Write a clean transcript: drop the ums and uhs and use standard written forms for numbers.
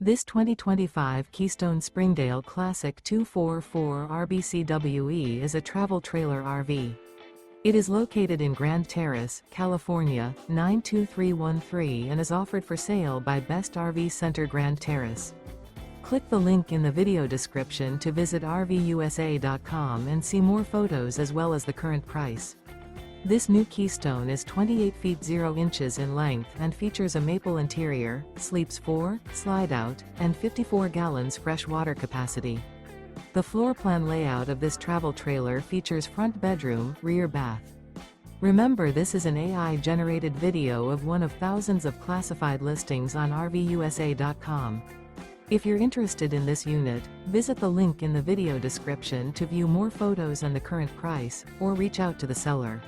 This 2025 Keystone Springdale Classic 244 RBCWE is a travel trailer RV. It is located in Grand Terrace, California, 92313 and is offered for sale by Best RV Center Grand Terrace. Click the link in the video description to visit RVUSA.com and see more photos as well as the current price. This new Keystone is 28 feet 0 inches in length and features a maple interior, sleeps 4, slide-out, and 54 gallons fresh water capacity. The floor plan layout of this travel trailer features front bedroom, rear bath. Remember, this is an AI-generated video of one of thousands of classified listings on RVUSA.com. If you're interested in this unit, visit the link in the video description to view more photos and the current price, or reach out to the seller.